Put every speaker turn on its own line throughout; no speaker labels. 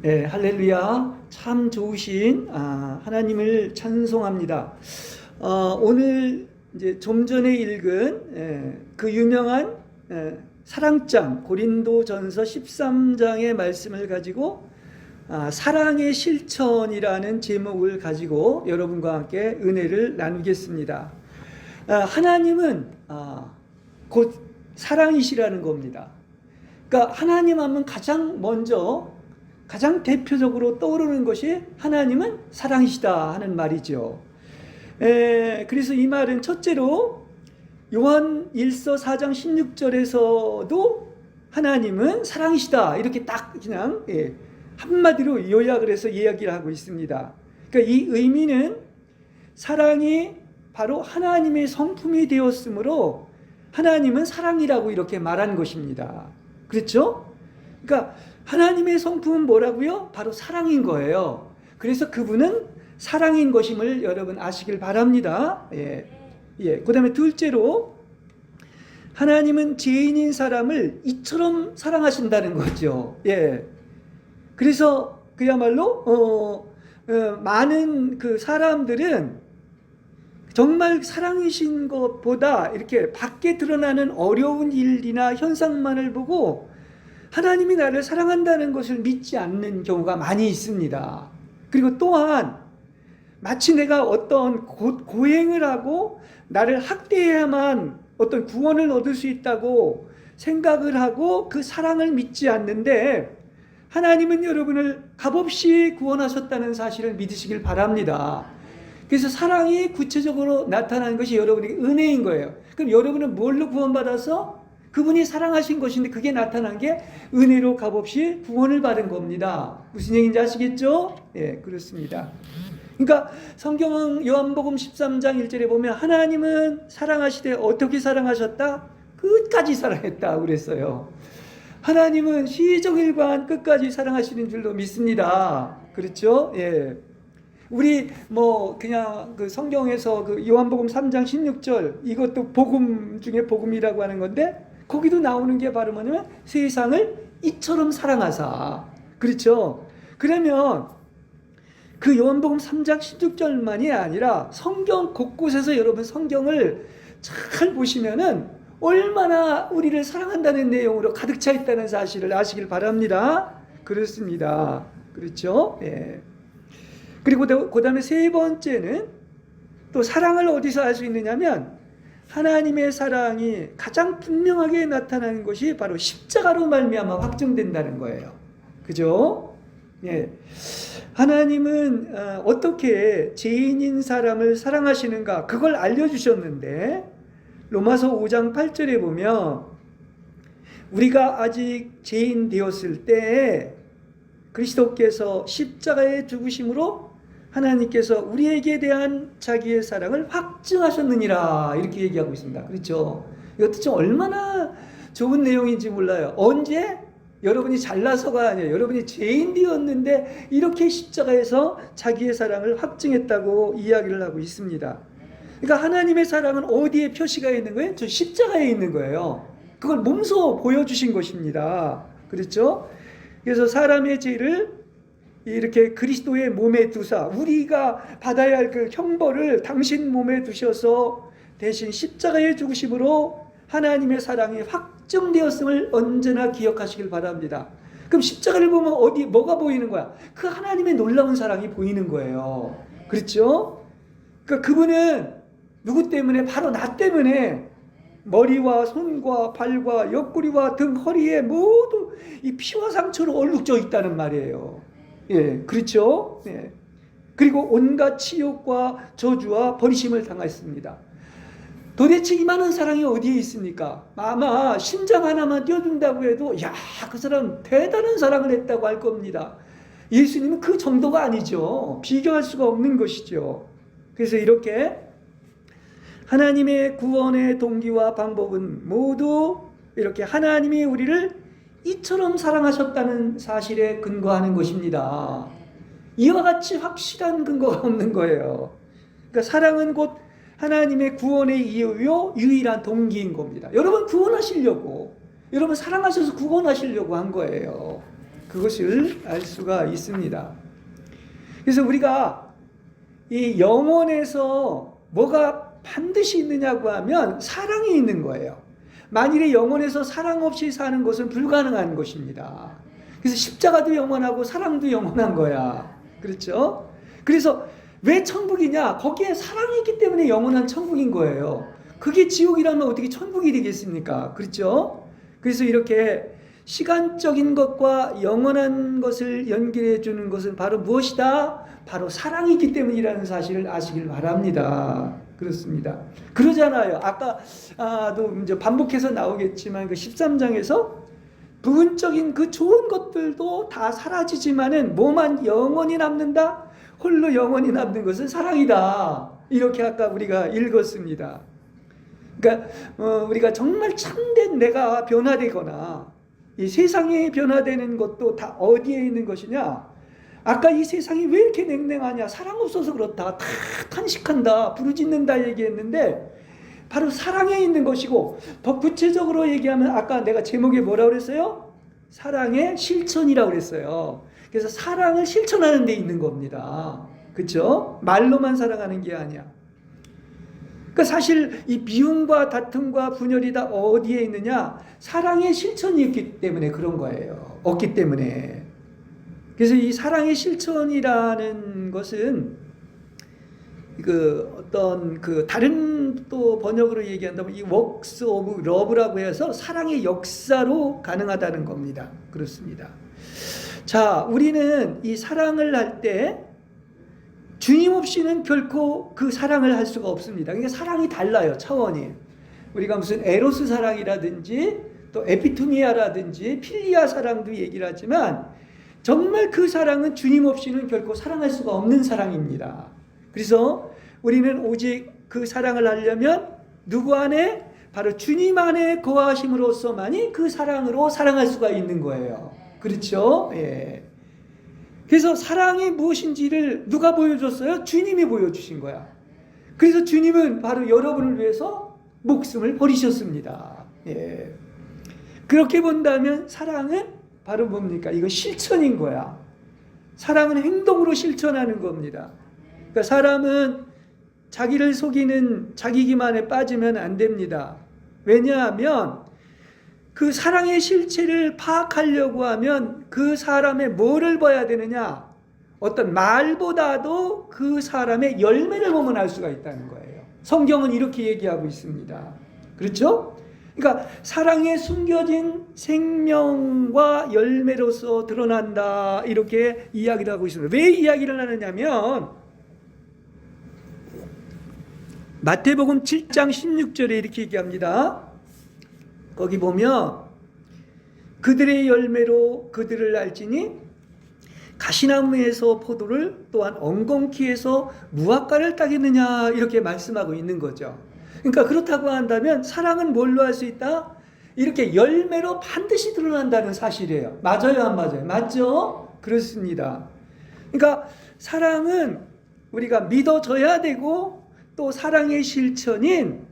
예, 할렐루야. 참 좋으신 하나님을 찬송합니다. 오늘 이제 좀 전에 읽은 그 유명한 사랑장 고린도전서 13장의 말씀을 가지고 사랑의 실천이라는 제목을 가지고 여러분과 함께 은혜를 나누겠습니다. 하나님은 곧 사랑이시라는 겁니다. 그러니까 하나님 하면 가장 대표적으로 떠오르는 것이 하나님은 사랑이시다 하는 말이죠. 그래서 이 말은 첫째로 요한 1서 4장 16절에서도 하나님은 사랑이시다 이렇게 딱 그냥 한마디로 요약을 해서 이야기를 하고 있습니다. 그러니까 이 의미는 사랑이 바로 하나님의 성품이 되었으므로 하나님은 사랑이라고 이렇게 말한 것입니다. 그렇죠? 그러니까 하나님의 성품은 뭐라고요? 바로 사랑인 거예요. 그래서 그분은 사랑인 것임을 여러분 아시길 바랍니다. 그 다음에 둘째로 하나님은 죄인인 사람을 이처럼 사랑하신다는 거죠. 그래서 그야말로 많은 그 사람들은 정말 사랑이신 것보다 이렇게 밖에 드러나는 어려운 일이나 현상만을 보고 하나님이 나를 사랑한다는 것을 믿지 않는 경우가 많이 있습니다. 그리고 또한 마치 내가 어떤 고행을 하고 나를 학대해야만 어떤 구원을 얻을 수 있다고 생각을 하고 그 사랑을 믿지 않는데 하나님은 여러분을 값없이 구원하셨다는 사실을 믿으시길 바랍니다. 그래서 사랑이 구체적으로 나타나는 것이 여러분에게 은혜인 거예요. 그럼 여러분은 뭘로 구원받아서 그분이 사랑하신 것인데 그게 나타난 게 은혜로 값없이 구원을 받은 겁니다. 무슨 얘기인지 아시겠죠? 그렇습니다. 그러니까 성경은 요한복음 13장 1절에 보면 하나님은 사랑하시되 어떻게 사랑하셨다? 끝까지 사랑했다 그랬어요. 하나님은 시종일관 끝까지 사랑하시는 줄로 믿습니다. 그렇죠? 우리 그냥 그 성경에서 그 요한복음 3장 16절 이것도 복음 중에 복음이라고 하는 건데 거기도 나오는 게 바로 뭐냐면 세상을 이처럼 사랑하사. 그렇죠? 그러면 그 요한복음 3장 16절만이 아니라 성경 곳곳에서 여러분 성경을 잘 보시면은 얼마나 우리를 사랑한다는 내용으로 가득 차 있다는 사실을 아시길 바랍니다. 그렇습니다. 그렇죠? 그리고 그 다음에 세 번째는 또 사랑을 어디서 알 수 있느냐면 하나님의 사랑이 가장 분명하게 나타나는 것이 바로 십자가로 말미암아 확증된다는 거예요. 그죠? 하나님은 어떻게 죄인인 사람을 사랑하시는가 그걸 알려주셨는데 로마서 5장 8절에 보면 우리가 아직 죄인 되었을 때에 그리스도께서 십자가에 죽으심으로 하나님께서 우리에게 대한 자기의 사랑을 확증하셨느니라 이렇게 얘기하고 있습니다. 그렇죠? 이것도 좀 얼마나 좋은 내용인지 몰라요. 언제? 여러분이 잘나서가 아니에요. 여러분이 죄인 되었는데 이렇게 십자가에서 자기의 사랑을 확증했다고 이야기를 하고 있습니다. 그러니까 하나님의 사랑은 어디에 표시가 있는 거예요? 저 십자가에 있는 거예요. 그걸 몸소 보여주신 것입니다. 그렇죠? 그래서 사람의 죄를 이렇게 그리스도의 몸에 두사 우리가 받아야 할 그 형벌을 당신 몸에 두셔서 대신 십자가의 죽으심으로 하나님의 사랑이 확정되었음을 언제나 기억하시길 바랍니다. 그럼 십자가를 보면 뭐가 보이는 거야? 그 하나님의 놀라운 사랑이 보이는 거예요. 그렇죠? 그러니까 그분은 누구 때문에? 바로 나 때문에 머리와 손과 발과 옆구리와 등 허리에 모두 이 피와 상처로 얼룩져 있다는 말이에요. 그렇죠? 그리고 온갖 치욕과 저주와 버리심을 당했습니다. 도대체 이 많은 사랑이 어디에 있습니까? 아마 심장 하나만 띄워준다고 해도 그 사람 대단한 사랑을 했다고 할 겁니다. 예수님은 그 정도가 아니죠. 비교할 수가 없는 것이죠. 그래서 이렇게 하나님의 구원의 동기와 방법은 모두 이렇게 하나님이 우리를 이처럼 사랑하셨다는 사실에 근거하는 것입니다. 이와 같이 확실한 근거가 없는 거예요. 그러니까 사랑은 곧 하나님의 구원의 이유요 유일한 동기인 겁니다. 여러분 구원하시려고, 여러분 사랑하셔서 구원하시려고 한 거예요. 그것을 알 수가 있습니다. 그래서 우리가 이 영혼에서 뭐가 반드시 있느냐고 하면 사랑이 있는 거예요. 만일에 영혼에서 사랑 없이 사는 것은 불가능한 것입니다. 그래서 십자가도 영원하고 사랑도 영원한 거야. 그렇죠? 그래서 왜 천국이냐? 거기에 사랑이 있기 때문에 영원한 천국인 거예요. 그게 지옥이라면 어떻게 천국이 되겠습니까? 그렇죠? 그래서 이렇게 시간적인 것과 영원한 것을 연결해 주는 것은 바로 무엇이다? 바로 사랑이기 때문이라는 사실을 아시길 바랍니다. 그렇습니다. 그러잖아요. 아까도 이제 반복해서 나오겠지만 그 13장에서 부분적인 그 좋은 것들도 다 사라지지만은 뭐만 영원히 남는다? 홀로 영원히 남는 것은 사랑이다. 이렇게 아까 우리가 읽었습니다. 그러니까 우리가 정말 참된 내가 변화되거나 이 세상이 변화되는 것도 다 어디에 있는 것이냐? 아까 이 세상이 왜 이렇게 냉랭하냐? 사랑 없어서 그렇다. 다 탄식한다. 부르짖는다 얘기했는데 바로 사랑에 있는 것이고, 더 구체적으로 얘기하면 아까 내가 제목에 뭐라고 그랬어요? 사랑의 실천이라고 그랬어요. 그래서 사랑을 실천하는 데 있는 겁니다. 그렇죠? 말로만 사랑하는 게 아니야. 그러니까 사실 이 미움과 다툼과 분열이 다 어디에 있느냐? 사랑의 실천이 없기 때문에 그런 거예요. 없기 때문에. 그래서 이 사랑의 실천이라는 것은 어떤 다른 또 번역으로 얘기한다면 이 works of love라고 해서 사랑의 역사로 가능하다는 겁니다. 그렇습니다. 자, 우리는 이 사랑을 할 때 주님 없이는 결코 그 사랑을 할 수가 없습니다. 그러니까 사랑이 달라요, 차원이. 우리가 무슨 에로스 사랑이라든지 또 에피투미아라든지 필리아 사랑도 얘기를 하지만 정말 그 사랑은 주님 없이는 결코 사랑할 수가 없는 사랑입니다. 그래서 우리는 오직 그 사랑을 하려면 누구 안에? 바로 주님 안에 거하심으로써만이 그 사랑으로 사랑할 수가 있는 거예요. 그렇죠? 예. 그래서 사랑이 무엇인지를 누가 보여줬어요? 주님이 보여주신 거야. 그래서 주님은 바로 여러분을 위해서 목숨을 버리셨습니다. 예. 그렇게 본다면 사랑은 바로 뭡니까? 이거 실천인 거야. 사랑은 행동으로 실천하는 겁니다. 그러니까 사람은 자기를 속이는 자기 기만에 빠지면 안 됩니다. 왜냐하면 그 사랑의 실체를 파악하려고 하면 그 사람의 뭐를 봐야 되느냐? 어떤 말보다도 그 사람의 열매를 보면 알 수가 있다는 거예요. 성경은 이렇게 얘기하고 있습니다. 그렇죠? 그러니까 사랑에 숨겨진 생명과 열매로서 드러난다. 이렇게 이야기를 하고 있습니다. 왜 이야기를 하느냐면 마태복음 7장 16절에 이렇게 얘기합니다. 거기 보면 그들의 열매로 그들을 알지니 가시나무에서 포도를 또한 엉겅퀴에서 무화과를 따겠느냐 이렇게 말씀하고 있는 거죠. 그러니까 그렇다고 한다면 사랑은 뭘로 할 수 있다? 이렇게 열매로 반드시 드러난다는 사실이에요. 맞아요, 안 맞아요? 맞죠? 그렇습니다. 그러니까 사랑은 우리가 믿어져야 되고 또 사랑의 실천인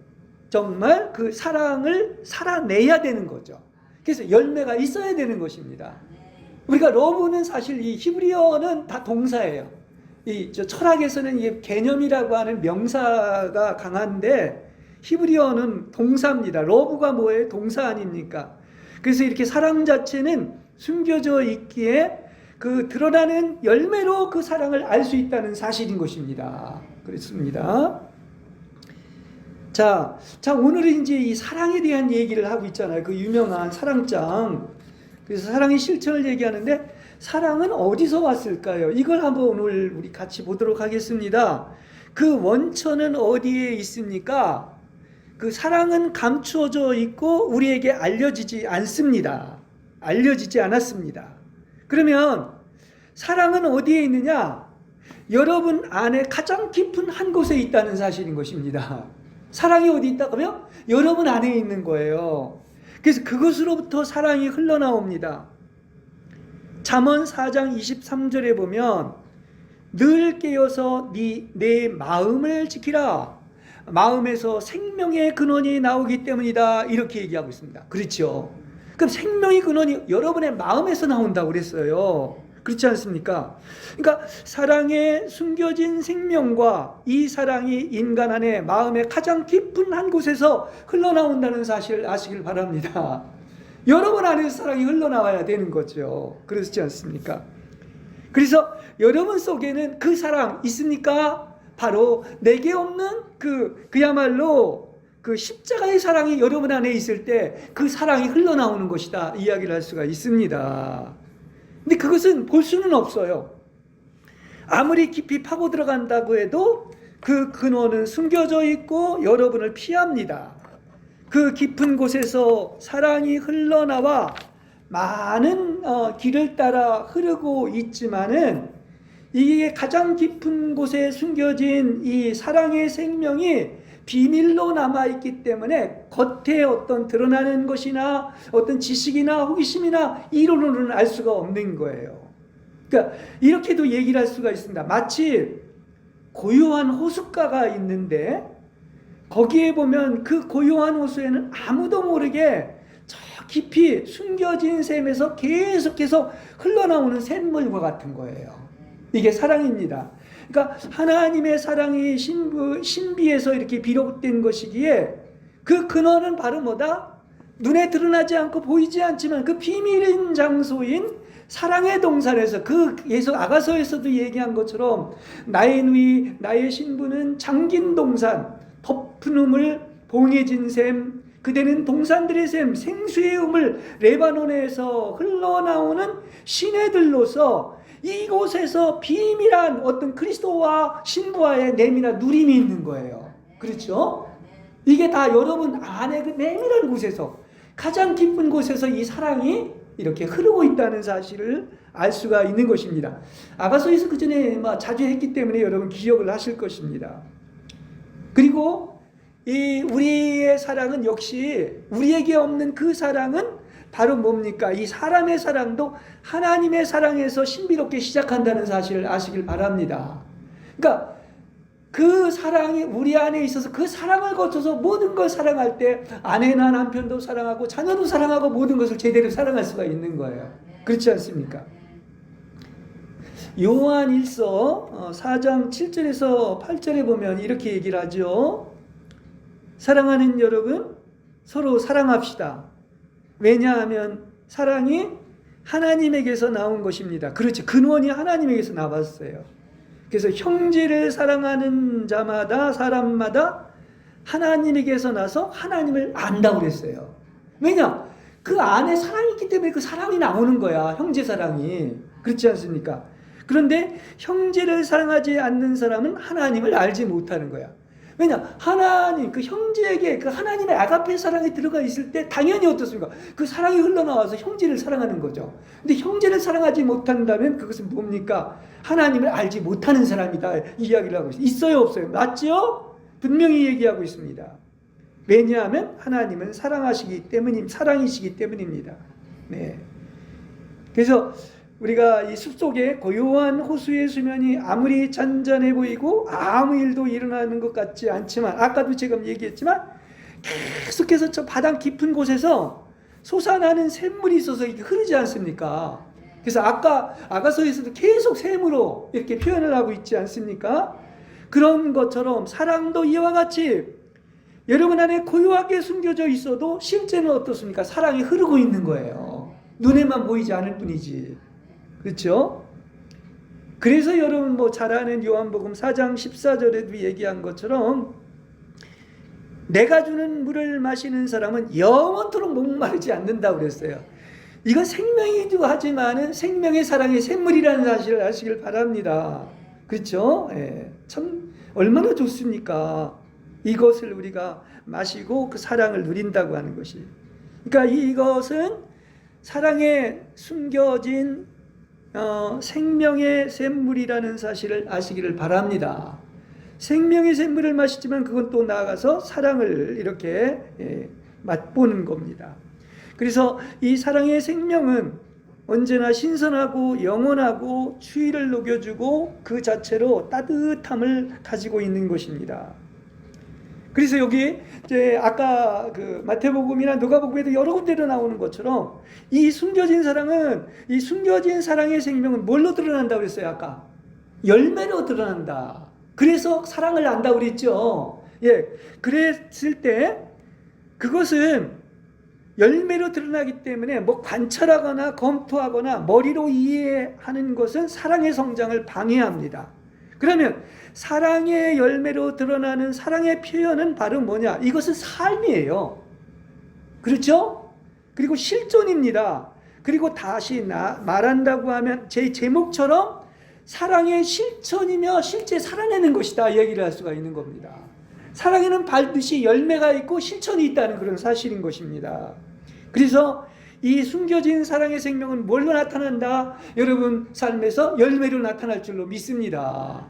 정말 그 사랑을 살아내야 되는 거죠. 그래서 열매가 있어야 되는 것입니다. 우리가 러브는 사실 이 히브리어는 다 동사예요. 철학에서는 이 개념이라고 하는 명사가 강한데 히브리어는 동사입니다. 러브가 뭐예요? 동사 아닙니까? 그래서 이렇게 사랑 자체는 숨겨져 있기에 그 드러나는 열매로 그 사랑을 알 수 있다는 사실인 것입니다. 그렇습니다. 자, 오늘은 이제 이 사랑에 대한 얘기를 하고 있잖아요. 그 유명한 사랑장. 그래서 사랑의 실천을 얘기하는데 사랑은 어디서 왔을까요? 이걸 한번 오늘 우리 같이 보도록 하겠습니다. 그 원천은 어디에 있습니까? 그 사랑은 감추어져 있고 우리에게 알려지지 않습니다. 알려지지 않았습니다. 그러면 사랑은 어디에 있느냐? 여러분 안에 가장 깊은 한 곳에 있다는 사실인 것입니다. 사랑이 어디 있다고요? 여러분 안에 있는 거예요. 그래서 그것으로부터 사랑이 흘러나옵니다. 잠언 4장 23절에 보면 늘 깨어서 내 마음을 지키라. 마음에서 생명의 근원이 나오기 때문이다. 이렇게 얘기하고 있습니다. 그렇죠. 그럼 생명의 근원이 여러분의 마음에서 나온다고 그랬어요. 그렇지 않습니까? 그러니까 사랑에 숨겨진 생명과 이 사랑이 인간 안에 마음의 가장 깊은 한 곳에서 흘러나온다는 사실을 아시길 바랍니다. 여러분 안에서 사랑이 흘러나와야 되는 거죠. 그렇지 않습니까? 그래서 여러분 속에는 그 사랑 있습니까? 바로 내게 없는 그야말로 그 십자가의 사랑이 여러분 안에 있을 때 그 사랑이 흘러나오는 것이다 이야기를 할 수가 있습니다. 근데 그것은 볼 수는 없어요. 아무리 깊이 파고 들어간다고 해도 그 근원은 숨겨져 있고 여러분을 피합니다. 그 깊은 곳에서 사랑이 흘러나와 많은 길을 따라 흐르고 있지만은 이게 가장 깊은 곳에 숨겨진 이 사랑의 생명이 비밀로 남아있기 때문에 겉에 어떤 드러나는 것이나 어떤 지식이나 호기심이나 이론으로는 알 수가 없는 거예요. 그러니까 이렇게도 얘기를 할 수가 있습니다. 마치 고요한 호숫가가 있는데 거기에 보면 그 고요한 호수에는 아무도 모르게 저 깊이 숨겨진 샘에서 계속해서 흘러나오는 샘물과 같은 거예요. 이게 사랑입니다. 그러니까 하나님의 사랑이 신비에서 이렇게 비롯된 것이기에 그 근원은 바로 뭐다? 눈에 드러나지 않고 보이지 않지만 그 비밀인 장소인 사랑의 동산에서 그 계속 아가서에서도 얘기한 것처럼 나의 누이 나의 신부는 잠긴 동산 덮은 우물 봉해진 샘 그대는 동산들의 샘 생수의 우물 레바논에서 흘러나오는 시내들로서 이곳에서 비밀한 어떤 그리스도와 신부와의 내밀한 누림이 있는 거예요. 그렇죠? 이게 다 여러분 안에 그 내밀한 곳에서 가장 깊은 곳에서 이 사랑이 이렇게 흐르고 있다는 사실을 알 수가 있는 것입니다. 아가서에서 그 전에 자주 했기 때문에 여러분 기억을 하실 것입니다. 그리고 이 우리의 사랑은 역시 우리에게 없는 그 사랑은 바로 뭡니까? 이 사람의 사랑도 하나님의 사랑에서 신비롭게 시작한다는 사실을 아시길 바랍니다. 그러니까 그 사랑이 우리 안에 있어서 그 사랑을 거쳐서 모든 걸 사랑할 때 아내나 남편도 사랑하고 자녀도 사랑하고 모든 것을 제대로 사랑할 수가 있는 거예요. 그렇지 않습니까? 요한 1서 4장 7절에서 8절에 보면 이렇게 얘기를 하죠. 사랑하는 여러분 서로 사랑합시다. 왜냐하면 사랑이 하나님에게서 나온 것입니다. 그렇죠. 근원이 하나님에게서 나왔어요. 그래서 형제를 사랑하는 자마다 사람마다 하나님에게서 나서 하나님을 안다고 그랬어요. 왜냐? 그 안에 사랑이 있기 때문에 그 사랑이 나오는 거야. 형제 사랑이. 그렇지 않습니까? 그런데 형제를 사랑하지 않는 사람은 하나님을 알지 못하는 거야. 왜냐? 하나님, 그 형제에게 그 하나님의 아가페 사랑이 들어가 있을 때 당연히 어떻습니까? 그 사랑이 흘러나와서 형제를 사랑하는 거죠. 근데 형제를 사랑하지 못한다면 그것은 뭡니까? 하나님을 알지 못하는 사람이다. 이야기를 하고 있어요. 있어요, 없어요? 맞죠? 분명히 얘기하고 있습니다. 왜냐하면 하나님은 사랑이시기 때문입니다. 네. 그래서 우리가 이 숲속에 고요한 호수의 수면이 아무리 잔잔해 보이고 아무 일도 일어나는 것 같지 않지만 아까도 제가 얘기했지만 계속해서 저 바닥 깊은 곳에서 솟아나는 샘물이 있어서 이렇게 흐르지 않습니까? 그래서 아까 아가서에서도 계속 샘으로 이렇게 표현을 하고 있지 않습니까? 그런 것처럼 사랑도 이와 같이 여러분 안에 고요하게 숨겨져 있어도 실제는 어떻습니까? 사랑이 흐르고 있는 거예요. 눈에만 보이지 않을 뿐이지. 그렇죠? 그래서 여러분 잘 아는 요한복음 4장 14절에도 얘기한 것처럼 내가 주는 물을 마시는 사람은 영원토록 목마르지 않는다고 그랬어요. 이건 생명이기도 하지만은 생명의 사랑의 샘물이라는 사실을 아시길 바랍니다. 그렇죠? 예. 참 얼마나 좋습니까? 이것을 우리가 마시고 그 사랑을 누린다고 하는 것이. 그러니까 이것은 사랑에 숨겨진 생명의 샘물이라는 사실을 아시기를 바랍니다. 생명의 샘물을 마시지만 그건 또 나아가서 사랑을 이렇게 맛보는 겁니다. 그래서 이 사랑의 생명은 언제나 신선하고 영원하고 추위를 녹여주고 그 자체로 따뜻함을 가지고 있는 것입니다. 그래서 여기 이제 아까 그 마태복음이나 누가복음에도 여러 군데로 나오는 것처럼 이 숨겨진 사랑은, 이 숨겨진 사랑의 생명은 뭘로 드러난다고 그랬어요? 아까 열매로 드러난다. 그래서 사랑을 안다고 그랬죠. 예, 그랬을 때 그것은 열매로 드러나기 때문에 뭐 관찰하거나 검토하거나 머리로 이해하는 것은 사랑의 성장을 방해합니다. 그러면 사랑의 열매로 드러나는 사랑의 표현은 바로 뭐냐? 이것은 삶이에요. 그렇죠? 그리고 실존입니다. 그리고 다시 말한다고 하면 제 제목처럼 사랑의 실천이며 실제 살아내는 것이다 얘기를 할 수가 있는 겁니다. 사랑에는 반드시 열매가 있고 실천이 있다는 그런 사실인 것입니다. 그래서 이 숨겨진 사랑의 생명은 뭘로 나타난다? 여러분 삶에서 열매로 나타날 줄로 믿습니다.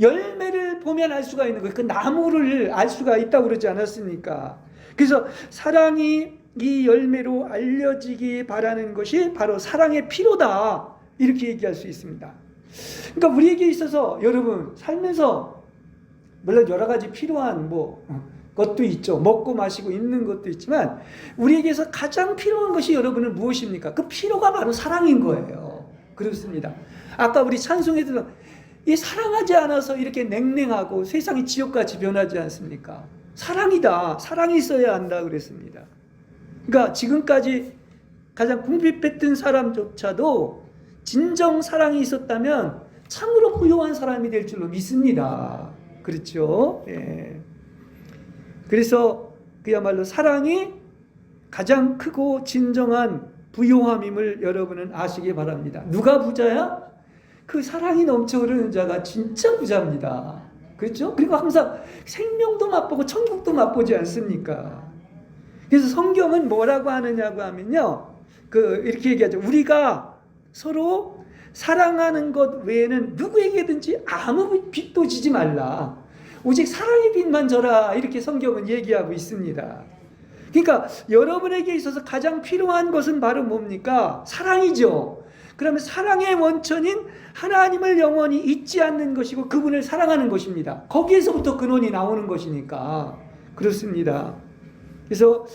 열매를 보면 알 수가 있는 거예요. 그 나무를 알 수가 있다고 그러지 않았습니까? 그래서 사랑이 이 열매로 알려지기 바라는 것이 바로 사랑의 피로다, 이렇게 얘기할 수 있습니다. 그러니까 우리에게 있어서 여러분 살면서 물론 여러 가지 필요한 것도 있죠. 먹고 마시고 입는 것도 있지만 우리에게서 가장 필요한 것이 여러분은 무엇입니까? 그 필요가 바로 사랑인 거예요. 그렇습니다. 아까 우리 찬송에도 이 사랑하지 않아서 이렇게 냉랭하고 세상이 지옥같이 변하지 않습니까? 사랑이다. 사랑이 있어야 한다 그랬습니다. 그러니까 지금까지 가장 궁핍했던 사람조차도 진정 사랑이 있었다면 참으로 부유한 사람이 될 줄로 믿습니다. 그렇죠? 예. 그래서 그야말로 사랑이 가장 크고 진정한 부요함임을 여러분은 아시기 바랍니다. 누가 부자야? 그 사랑이 넘쳐 흐르는 자가 진짜 부자입니다. 그렇죠? 그리고 항상 생명도 맛보고 천국도 맛보지 않습니까? 그래서 성경은 뭐라고 하느냐고 하면요, 이렇게 얘기하죠. 우리가 서로 사랑하는 것 외에는 누구에게든지 아무 빚도 지지 말라. 오직 사랑의 빚만 져라. 이렇게 성경은 얘기하고 있습니다. 그러니까 여러분에게 있어서 가장 필요한 것은 바로 뭡니까? 사랑이죠. 그러면 사랑의 원천인 하나님을 영원히 잊지 않는 것이고 그분을 사랑하는 것입니다. 거기에서부터 근원이 나오는 것이니까. 그렇습니다. 그래서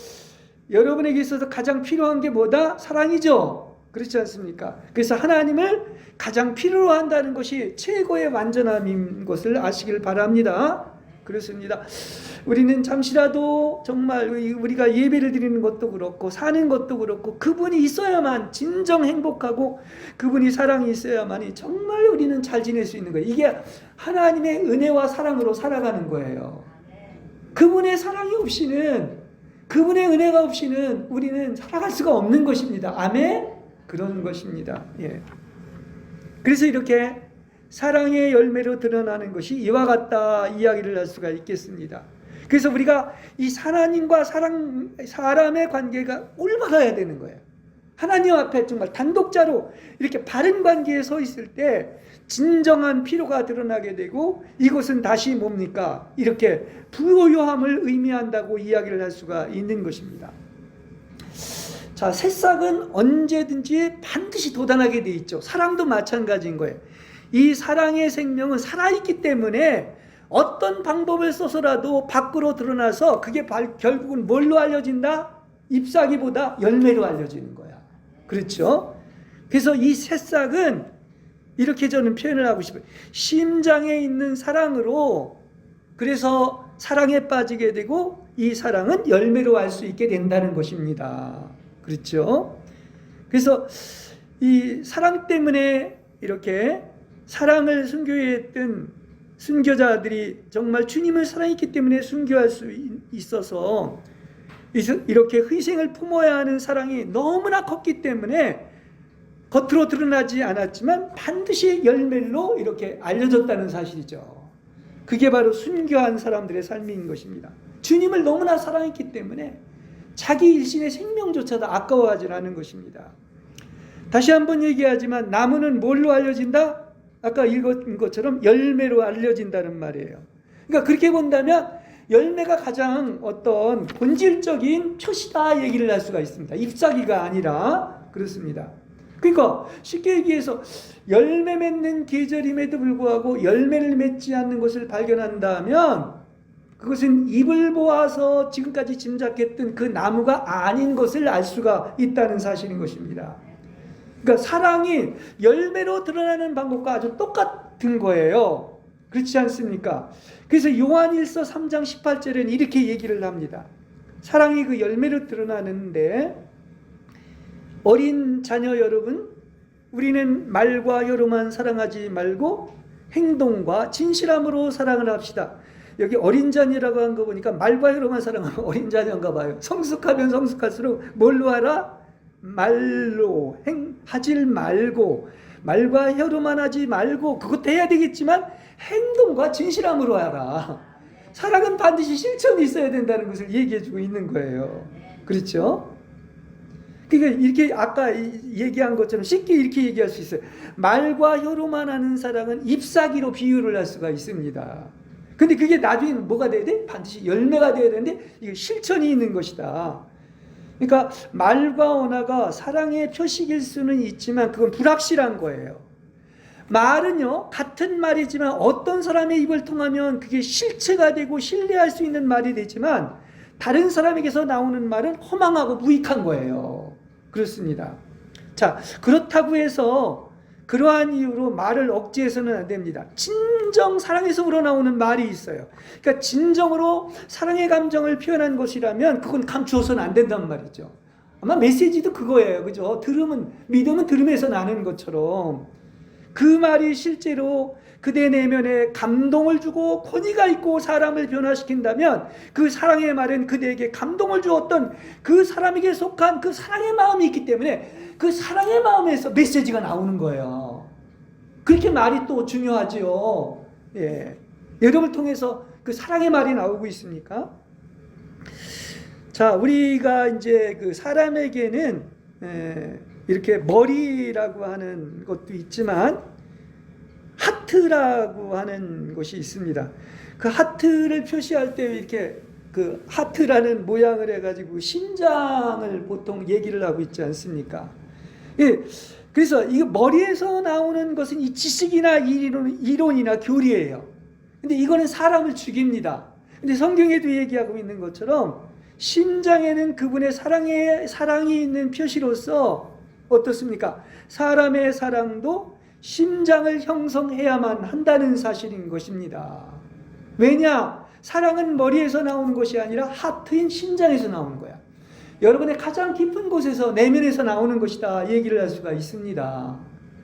여러분에게 있어서 가장 필요한 게 뭐다? 사랑이죠. 그렇지 않습니까? 그래서 하나님을 가장 필요로 한다는 것이 최고의 완전함인 것을 아시길 바랍니다. 그렇습니다. 우리는 잠시라도 정말 우리가 예배를 드리는 것도 그렇고 사는 것도 그렇고 그분이 있어야만 진정 행복하고 그분이 사랑이 있어야만이 정말 우리는 잘 지낼 수 있는 거예요. 이게 하나님의 은혜와 사랑으로 살아가는 거예요. 그분의 사랑이 없이는, 그분의 은혜가 없이는 우리는 살아갈 수가 없는 것입니다. 아멘? 그런 것입니다. 예. 그래서 이렇게 사랑의 열매로 드러나는 것이 이와 같다 이야기를 할 수가 있겠습니다. 그래서 우리가 이 하나님과 사람의 관계가 올바라야 되는 거예요. 하나님 앞에 정말 단독자로 이렇게 바른 관계에 서 있을 때 진정한 피로가 드러나게 되고 이것은 다시 뭡니까? 이렇게 부요함을 의미한다고 이야기를 할 수가 있는 것입니다. 자, 새싹은 언제든지 반드시 돋아나게 돼 있죠. 사랑도 마찬가지인 거예요. 이 사랑의 생명은 살아있기 때문에 어떤 방법을 써서라도 밖으로 드러나서 그게 결국은 뭘로 알려진다? 잎사귀보다 열매로 알려지는 거야. 그렇죠? 그래서 이 새싹은 이렇게 저는 표현을 하고 싶어요. 심장에 있는 사랑으로, 그래서 사랑에 빠지게 되고 이 사랑은 열매로 알 수 있게 된다는 것입니다. 그렇죠? 그래서 이 사랑 때문에 이렇게 사랑을 순교했던 순교자들이 정말 주님을 사랑했기 때문에 순교할 수 있어서 이렇게 희생을 품어야 하는 사랑이 너무나 컸기 때문에 겉으로 드러나지 않았지만 반드시 열매로 이렇게 알려졌다는 사실이죠. 그게 바로 순교한 사람들의 삶인 것입니다. 주님을 너무나 사랑했기 때문에 자기 일신의 생명조차도 아까워하지 않은 것입니다. 다시 한번 얘기하지만 나무는 뭘로 알려진다? 아까 읽은 것처럼 열매로 알려진다는 말이에요. 그러니까 그렇게 본다면 열매가 가장 어떤 본질적인 표시다 얘기를 할 수가 있습니다. 잎사귀가 아니라. 그렇습니다. 그러니까 쉽게 얘기해서 열매 맺는 계절임에도 불구하고 열매를 맺지 않는 것을 발견한다면 그것은 입을 보아서 지금까지 짐작했던 그 나무가 아닌 것을 알 수가 있다는 사실인 것입니다. 그러니까 사랑이 열매로 드러나는 방법과 아주 똑같은 거예요. 그렇지 않습니까? 그래서 요한일서 3장 18절에는 이렇게 얘기를 합니다. 사랑이 그 열매로 드러나는데, 어린 자녀 여러분, 우리는 말과 혀로만 사랑하지 말고 행동과 진실함으로 사랑을 합시다. 여기 어린 자녀라고 한 거 보니까 말과 혀로만 사랑하면 어린 자녀인가 봐요. 성숙하면 성숙할수록 뭘로 하라? 말로 하질 말고, 말과 혀로만 하지 말고, 그것도 해야 되겠지만 행동과 진실함으로 하라. 사랑은 반드시 실천이 있어야 된다는 것을 얘기해주고 있는 거예요. 그렇죠? 그러니까 이렇게 아까 얘기한 것처럼 쉽게 이렇게 얘기할 수 있어요. 말과 혀로만 하는 사랑은 잎사귀로 비유를 할 수가 있습니다. 근데 그게 나중에 뭐가 돼야 돼? 반드시 열매가 돼야 되는데 이게 실천이 있는 것이다. 그러니까 말과 언어가 사랑의 표식일 수는 있지만 그건 불확실한 거예요. 말은요, 같은 말이지만 어떤 사람의 입을 통하면 그게 실체가 되고 신뢰할 수 있는 말이 되지만 다른 사람에게서 나오는 말은 허망하고 무익한 거예요. 그렇습니다. 자, 그렇다고 해서 그러한 이유로 말을 억제해서는 안 됩니다. 진정 사랑에서 우러나오는 말이 있어요. 그러니까 진정으로 사랑의 감정을 표현한 것이라면 그건 감추어서는 안 된단 말이죠. 아마 메시지도 그거예요. 그죠? 믿음은 들음에서 나는 것처럼 그 말이 실제로 그대 내면에 감동을 주고 권위가 있고 사람을 변화시킨다면 그 사랑의 말은 그대에게 감동을 주었던 그 사람에게 속한 그 사랑의 마음이 있기 때문에 그 사랑의 마음에서 메시지가 나오는 거예요. 그렇게 말이 또 중요하지요. 예. 여러분을 통해서 그 사랑의 말이 나오고 있습니까? 자, 우리가 이제 그 사람에게는 이렇게 머리라고 하는 것도 있지만 하트라고 하는 것이 있습니다. 그 하트를 표시할 때 이렇게 그 하트라는 모양을 해가지고 심장을 보통 얘기를 하고 있지 않습니까? 예. 그래서 이 머리에서 나오는 것은 이 지식이나 이론이나 교리예요. 근데 이거는 사람을 죽입니다. 근데 성경에도 얘기하고 있는 것처럼 심장에는 그분의 사랑이 있는 표시로서 어떻습니까? 사람의 사랑도 심장을 형성해야만 한다는 사실인 것입니다. 왜냐? 사랑은 머리에서 나오는 것이 아니라 하트인 심장에서 나오는 거야. 여러분의 가장 깊은 곳에서, 내면에서 나오는 것이다 얘기를 할 수가 있습니다.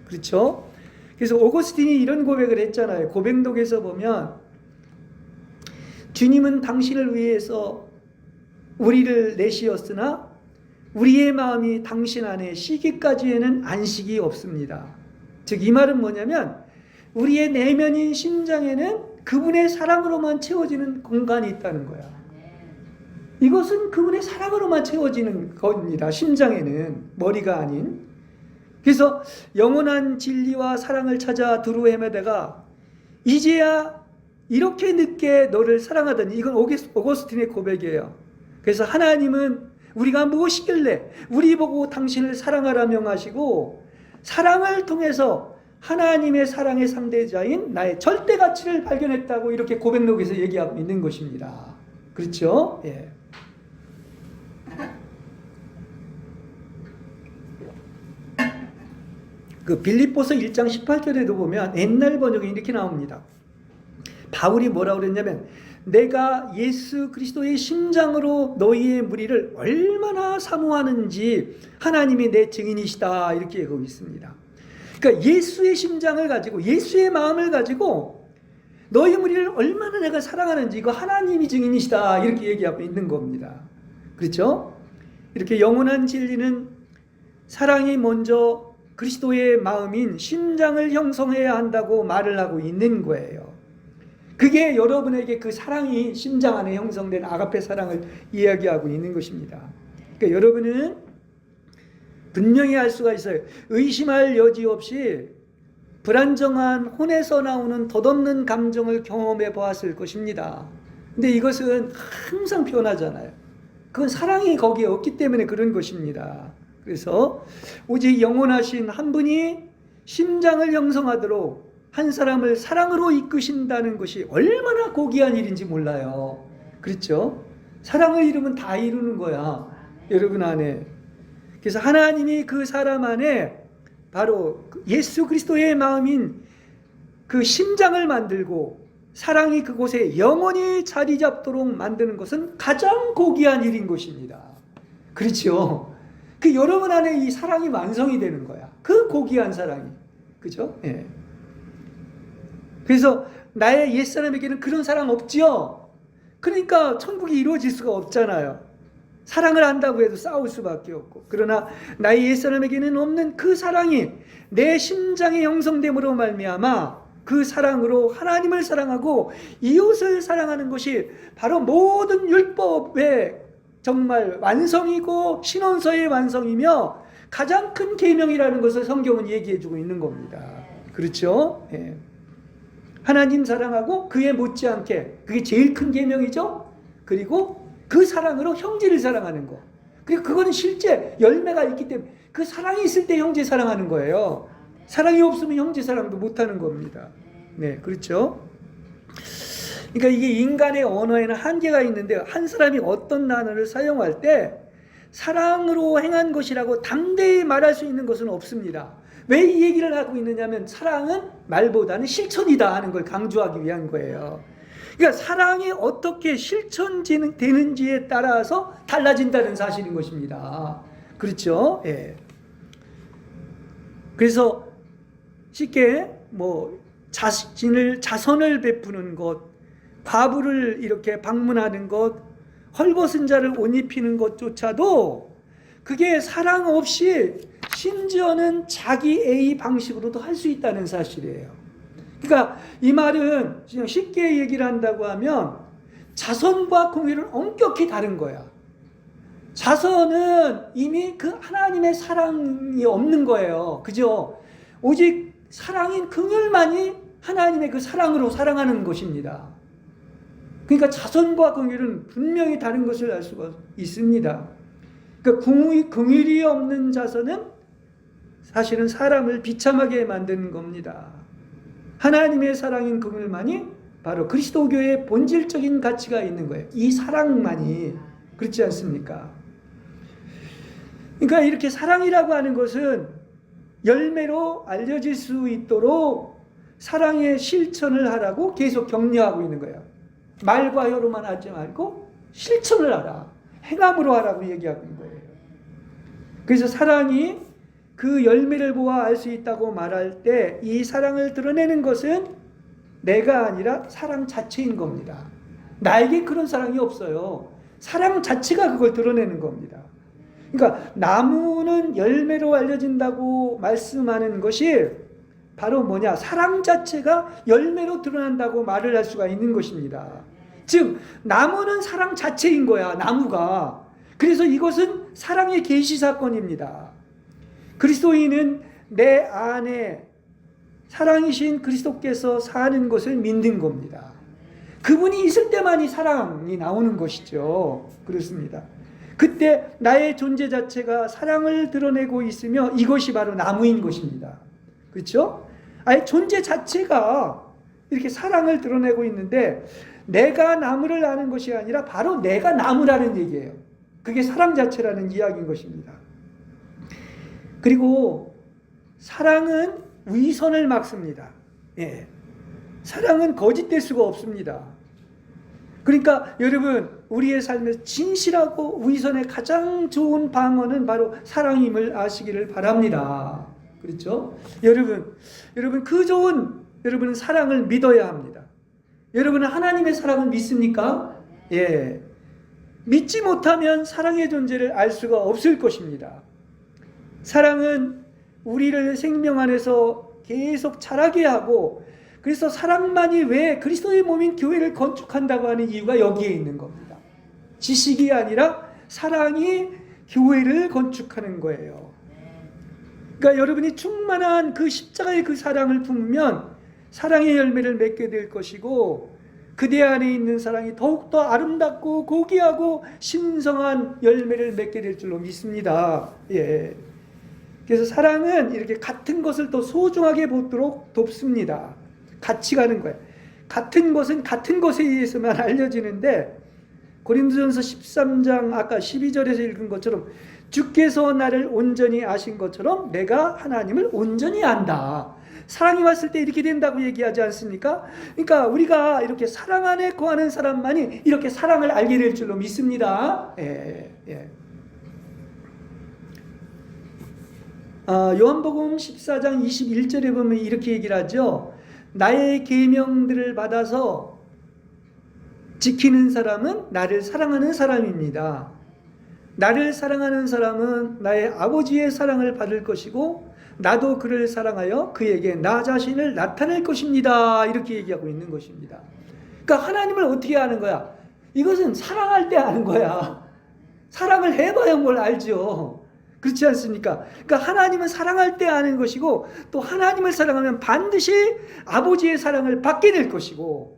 그렇죠? 그래서 오거스틴이 이런 고백을 했잖아요. 고백록에서 보면 주님은 당신을 위해서 우리를 내시었으나 우리의 마음이 당신 안에 쉬기까지에는 안식이 없습니다. 즉 이 말은 뭐냐면 우리의 내면인 심장에는 그분의 사랑으로만 채워지는 공간이 있다는 거야. 이것은 그분의 사랑으로만 채워지는 겁니다. 심장에는, 머리가 아닌. 그래서 영원한 진리와 사랑을 찾아 두루 헤매다가 이제야 이렇게 늦게 너를 사랑하더니, 이건 오거스틴의 고백이에요. 그래서 하나님은 우리가 무엇이길래 우리 보고 당신을 사랑하라 명하시고 사랑을 통해서 하나님의 사랑의 상대자인 나의 절대 가치를 발견했다고 이렇게 고백록에서 얘기하고 있는 것입니다. 그렇죠? 예. 그 빌립보서 1장 18절에도 보면 옛날 번역에 이렇게 나옵니다. 바울이 뭐라고 그랬냐면 내가 예수 그리스도의 심장으로 너희의 무리를 얼마나 사모하는지 하나님이 내 증인이시다 이렇게 얘기하고 있습니다. 그러니까 예수의 심장을 가지고 예수의 마음을 가지고 너희 무리를 얼마나 내가 사랑하는지 이거 하나님이 증인이시다 이렇게 얘기하고 있는 겁니다. 그렇죠? 이렇게 영원한 진리는 사랑이 먼저 그리스도의 마음인 심장을 형성해야 한다고 말을 하고 있는 거예요. 그게 여러분에게 그 사랑이 심장 안에 형성된 아가페 사랑을 이야기하고 있는 것입니다. 그러니까 여러분은 분명히 알 수가 있어요. 의심할 여지 없이 불안정한 혼에서 나오는 덧없는 감정을 경험해 보았을 것입니다. 근데 이것은 항상 변하잖아요. 그건 사랑이 거기에 없기 때문에 그런 것입니다. 그래서 오직 영원하신 한 분이 심장을 형성하도록 한 사람을 사랑으로 이끄신다는 것이 얼마나 고귀한 일인지 몰라요. 그렇죠? 사랑을 이루면 다 이루는 거야. 여러분 안에. 그래서 하나님이 그 사람 안에 바로 예수 그리스도의 마음인 그 심장을 만들고 사랑이 그곳에 영원히 자리 잡도록 만드는 것은 가장 고귀한 일인 것입니다. 그렇죠? 그 여러분 안에 이 사랑이 완성이 되는 거야. 그 고귀한 사랑이. 그죠? 예. 그래서 나의 옛사람에게는 그런 사랑 없지요? 그러니까 천국이 이루어질 수가 없잖아요. 사랑을 한다고 해도 싸울 수밖에 없고. 그러나 나의 옛사람에게는 없는 그 사랑이 내 심장의 형성됨으로 말미암아 그 사랑으로 하나님을 사랑하고 이웃을 사랑하는 것이 바로 모든 율법의 정말 완성이고 신원서의 완성이며 가장 큰 계명이라는 것을 성경은 얘기해주고 있는 겁니다. 그렇죠? 예. 하나님 사랑하고 그에 못지않게 그게 제일 큰 계명이죠. 그리고 그 사랑으로 형제를 사랑하는 거. 그리고 그거는 실제 열매가 있기 때문에 그 사랑이 있을 때 형제 사랑하는 거예요. 사랑이 없으면 형제 사랑도 못하는 겁니다. 네, 그렇죠? 그러니까 이게 인간의 언어에는 한계가 있는데 한 사람이 어떤 단어를 사용할 때 사랑으로 행한 것이라고 담대히 말할 수 있는 것은 없습니다. 왜 이 얘기를 하고 있느냐면 사랑은 말보다는 실천이다 하는 걸 강조하기 위한 거예요. 그러니까 사랑이 어떻게 실천되는지에 따라서 달라진다는 사실인 것입니다. 그렇죠? 예. 그래서 쉽게 자선을 베푸는 것, 과부를 이렇게 방문하는 것, 헐벗은 자를 옷 입히는 것조차도 그게 사랑 없이 심지어는 자기애의 방식으로도 할 수 있다는 사실이에요. 그러니까 이 말은 그냥 쉽게 얘기를 한다고 하면 자선과 공의는 엄격히 다른 거야. 자선은 이미 그 하나님의 사랑이 없는 거예요. 그죠? 오직 사랑인 긍휼만이 하나님의 그 사랑으로 사랑하는 것입니다. 그러니까 자선과 긍휼은 분명히 다른 것을 알 수가 있습니다. 그러니까 긍휼이 없는 자선은 사실은 사람을 비참하게 만드는 겁니다. 하나님의 사랑인 긍휼만이 바로 그리스도교의 본질적인 가치가 있는 거예요. 이 사랑만이. 그렇지 않습니까? 그러니까 이렇게 사랑이라고 하는 것은 열매로 알려질 수 있도록 사랑의 실천을 하라고 계속 격려하고 있는 거예요. 말과 혀로만 하지 말고 실천을 하라. 행함으로 하라고 얘기하고 있는 거예요. 그래서 사랑이 그 열매를 보아 알 수 있다고 말할 때 이 사랑을 드러내는 것은 내가 아니라 사랑 자체인 겁니다. 나에게 그런 사랑이 없어요. 사랑 자체가 그걸 드러내는 겁니다. 그러니까 나무는 열매로 알려진다고 말씀하는 것이 바로 뭐냐? 사랑 자체가 열매로 드러난다고 말을 할 수가 있는 것입니다. 즉 나무는 사랑 자체인 거야. 나무가. 그래서 이것은 사랑의 계시 사건입니다. 그리스도인은 내 안에 사랑이신 그리스도께서 사는 것을 믿는 겁니다. 그분이 있을 때만이 사랑이 나오는 것이죠. 그렇습니다. 그때 나의 존재 자체가 사랑을 드러내고 있으며 이것이 바로 나무인 것입니다. 그렇죠? 아예 존재 자체가 이렇게 사랑을 드러내고 있는데 내가 나무를 아는 것이 아니라 바로 내가 나무라는 얘기예요. 그게 사랑 자체라는 이야기인 것입니다. 그리고 사랑은 위선을 막습니다. 예. 사랑은 거짓될 수가 없습니다. 그러니까 여러분 우리의 삶에서 진실하고 위선의 가장 좋은 방어는 바로 사랑임을 아시기를 바랍니다. 그렇죠? 여러분 그 좋은 여러분은 사랑을 믿어야 합니다. 여러분은 하나님의 사랑을 믿습니까? 예. 믿지 못하면 사랑의 존재를 알 수가 없을 것입니다. 사랑은 우리를 생명 안에서 계속 자라게 하고 그래서 사랑만이 왜 그리스도의 몸인 교회를 건축한다고 하는 이유가 여기에 있는 겁니다. 지식이 아니라 사랑이 교회를 건축하는 거예요. 그러니까 여러분이 충만한 그 십자가의 그 사랑을 품으면 사랑의 열매를 맺게 될 것이고 그대 안에 있는 사랑이 더욱더 아름답고 고귀하고 신성한 열매를 맺게 될 줄로 믿습니다. 그래서 사랑은 이렇게 같은 것을 더 소중하게 보도록 돕습니다. 같이 가는 거예요. 같은 것은 같은 것에 의해서만 알려지는데 고린도전서 13장 아까 12절에서 읽은 것처럼 주께서 나를 온전히 아신 것처럼 내가 하나님을 온전히 안다. 사랑이 왔을 때 이렇게 된다고 얘기하지 않습니까? 그러니까 우리가 이렇게 사랑 안에 거하는 사람만이 이렇게 사랑을 알게 될 줄로 믿습니다. 요한복음 14장 21절에 보면 이렇게 얘기를 하죠. 나의 계명들을 받아서 지키는 사람은 나를 사랑하는 사람입니다. 나를 사랑하는 사람은 나의 아버지의 사랑을 받을 것이고 나도 그를 사랑하여 그에게 나 자신을 나타낼 것입니다. 이렇게 얘기하고 있는 것입니다. 그러니까 하나님을 어떻게 아는 거야? 이것은 사랑할 때 아는 거야. 사랑을 해봐야 뭘 알죠. 그렇지 않습니까? 그러니까 하나님은 사랑할 때 아는 것이고 또 하나님을 사랑하면 반드시 아버지의 사랑을 받게 될 것이고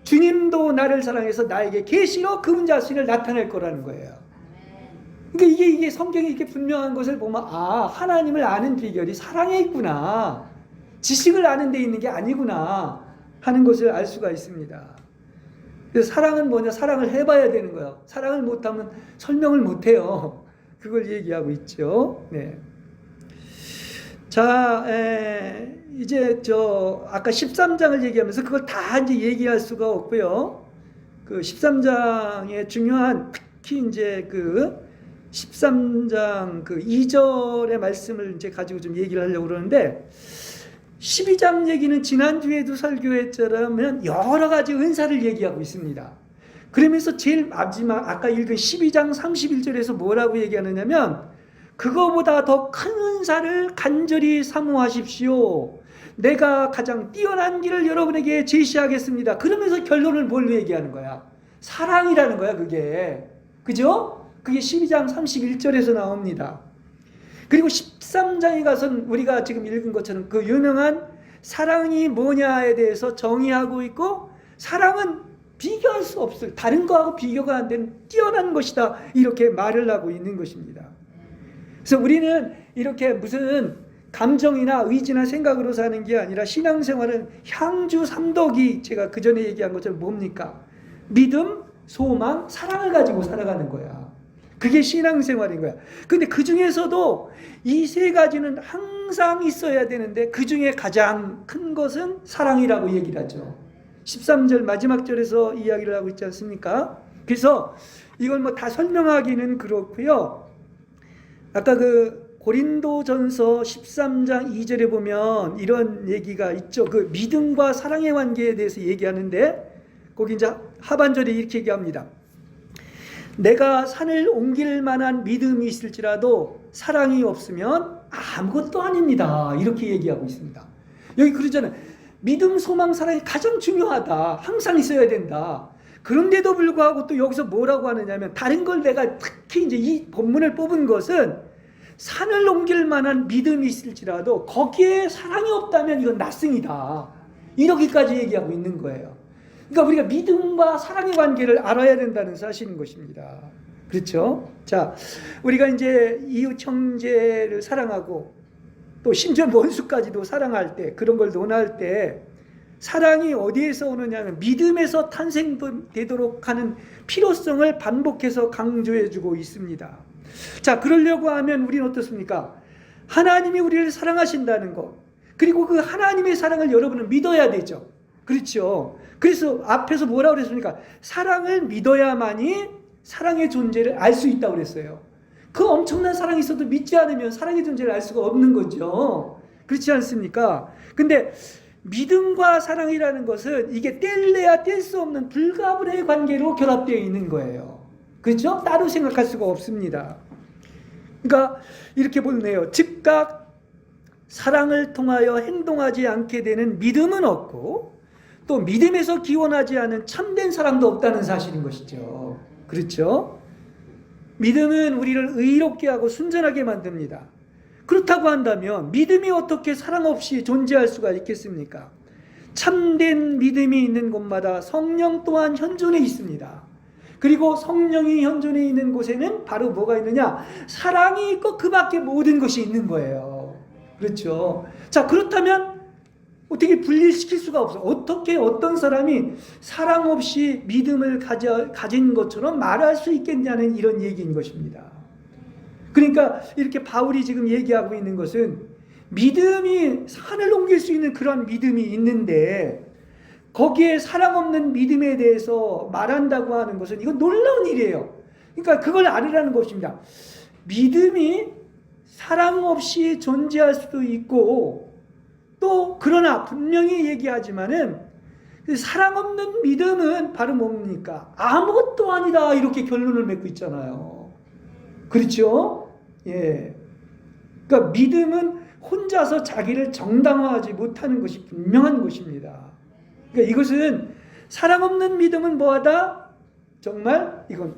주님도 나를 사랑해서 나에게 계시로 그분 자신을 나타낼 거라는 거예요. 그러니까 이게 성경에 이렇게 분명한 것을 보면 하나님을 아는 비결이 사랑에 있구나. 지식을 아는 데 있는 게 아니구나 하는 것을 알 수가 있습니다. 그래서 사랑은 뭐냐? 사랑을 해봐야 되는 거예요. 사랑을 못하면 설명을 못해요. 그걸 얘기하고 있죠. 네. 자, 이제 아까 13장을 얘기하면서 그걸 다 이제 얘기할 수가 없고요. 그 13장의 중요한 특히 이제 그 13장 그 2절의 말씀을 이제 가지고 좀 얘기를 하려고 그러는데 12장 얘기는 지난주에도 설교했자면 여러 가지 은사를 얘기하고 있습니다. 그러면서 제일 마지막 아까 읽은 12장 31절에서 뭐라고 얘기하느냐면 그거보다 더 큰 은사를 간절히 사모하십시오. 내가 가장 뛰어난 길을 여러분에게 제시하겠습니다. 그러면서 결론을 뭘로 얘기하는 거야? 사랑이라는 거야 그게. 그죠? 그게 12장 31절에서 나옵니다. 그리고 13장에 가서는 우리가 지금 읽은 것처럼 그 유명한 사랑이 뭐냐에 대해서 정의하고 있고 사랑은 비교할 수 없을 다른 거하고 비교가 안 되는 뛰어난 것이다 이렇게 말을 하고 있는 것입니다. 그래서 우리는 이렇게 무슨 감정이나 의지나 생각으로 사는 게 아니라 신앙생활은 향주 삼덕이 제가 그 전에 얘기한 것처럼 뭡니까? 믿음, 소망, 사랑을 가지고 살아가는 거야. 그게 신앙생활인 거야. 근데 그 중에서도 이 세 가지는 항상 있어야 되는데 그 중에 가장 큰 것은 사랑이라고 얘기를 하죠. 13절 마지막 절에서 이야기를 하고 있지 않습니까? 그래서 이걸 뭐 다 설명하기는 그렇고요. 아까 그 고린도전서 13장 2절에 보면 이런 얘기가 있죠. 그 믿음과 사랑의 관계에 대해서 얘기하는데 거기 이제 하반절에 이렇게 얘기합니다. 내가 산을 옮길 만한 믿음이 있을지라도 사랑이 없으면 아무것도 아닙니다. 이렇게 얘기하고 있습니다. 여기 그러잖아요. 믿음, 소망, 사랑이 가장 중요하다. 항상 있어야 된다. 그런데도 불구하고 또 여기서 뭐라고 하느냐면 다른 걸 내가 특히 이제 이 본문을 뽑은 것은 산을 옮길 만한 믿음이 있을지라도 거기에 사랑이 없다면 이건 낫승이다. 이렇게까지 얘기하고 있는 거예요. 그러니까 우리가 믿음과 사랑의 관계를 알아야 된다는 사실인 것입니다. 그렇죠? 자, 우리가 이제 이웃 형제를 사랑하고 또 심지어 원수까지도 사랑할 때 그런 걸 논할 때 사랑이 어디에서 오느냐면 믿음에서 탄생되도록 하는 필요성을 반복해서 강조해주고 있습니다. 자, 그러려고 하면 우리는 어떻습니까? 하나님이 우리를 사랑하신다는 것 그리고 그 하나님의 사랑을 여러분은 믿어야 되죠. 그렇죠. 그래서 앞에서 뭐라고 그랬습니까? 사랑을 믿어야만이 사랑의 존재를 알 수 있다고 그랬어요. 그 엄청난 사랑이 있어도 믿지 않으면 사랑의 존재를 알 수가 없는 거죠. 그렇지 않습니까? 근데 믿음과 사랑이라는 것은 이게 뗄래야 뗄 수 없는 불가분의 관계로 결합되어 있는 거예요. 그렇죠? 따로 생각할 수가 없습니다. 그러니까 이렇게 보네요. 즉각 사랑을 통하여 행동하지 않게 되는 믿음은 없고 또 믿음에서 기원하지 않은 참된 사랑도 없다는 사실인 것이죠. 그렇죠? 믿음은 우리를 의롭게 하고 순전하게 만듭니다. 그렇다고 한다면 믿음이 어떻게 사랑 없이 존재할 수가 있겠습니까? 참된 믿음이 있는 곳마다 성령 또한 현존해 있습니다. 그리고 성령이 현존해 있는 곳에는 바로 뭐가 있느냐? 사랑이 있고 그 밖에 모든 것이 있는 거예요. 그렇죠? 자, 그렇다면 어떻게 분리시킬 수가 없어. 어떻게 어떤 사람이 사랑 없이 믿음을 가진 것처럼 말할 수 있겠냐는 이런 얘기인 것입니다. 그러니까 이렇게 바울이 지금 얘기하고 있는 것은 믿음이 산을 옮길 수 있는 그런 믿음이 있는데 거기에 사랑 없는 믿음에 대해서 말한다고 하는 것은 이건 놀라운 일이에요. 그러니까 그걸 알으라는 것입니다. 믿음이 사랑 없이 존재할 수도 있고 또 그러나 분명히 얘기하지만은 사랑 없는 믿음은 바로 뭡니까? 아무것도 아니다 이렇게 결론을 맺고 있잖아요. 그렇죠? 예. 그러니까 믿음은 혼자서 자기를 정당화하지 못하는 것이 분명한 것입니다. 그러니까 이것은 사랑 없는 믿음은 뭐하다? 정말 이건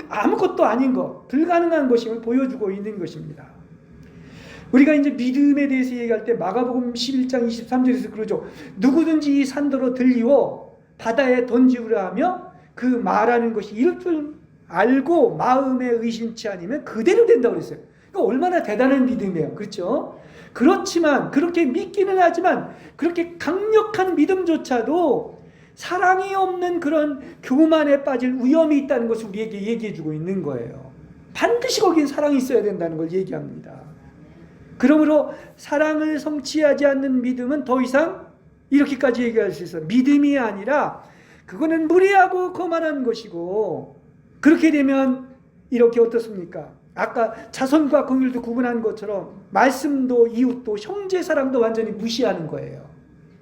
아무것도 아닌 것, 불가능한 것임을 보여주고 있는 것입니다. 우리가 이제 믿음에 대해서 얘기할 때 마가복음 11장 23절에서 그러죠. 누구든지 이 산더러 들리워 바다에 던지우라 하며 그 말하는 것이 이럴 줄 알고 마음에 의심치 않으면 그대로 된다고 그랬어요. 그러니까 얼마나 대단한 믿음이에요. 그렇죠? 그렇지만 그렇게 믿기는 하지만 그렇게 강력한 믿음조차도 사랑이 없는 그런 교만에 빠질 위험이 있다는 것을 우리에게 얘기해주고 있는 거예요. 반드시 거긴 사랑이 있어야 된다는 걸 얘기합니다. 그러므로 사랑을 성취하지 않는 믿음은 더 이상 이렇게까지 얘기할 수 있어요. 믿음이 아니라 그거는 무례하고 거만한 것이고 그렇게 되면 이렇게 어떻습니까? 아까 자선과 긍휼도 구분한 것처럼 말씀도 이웃도 형제 사랑도 완전히 무시하는 거예요.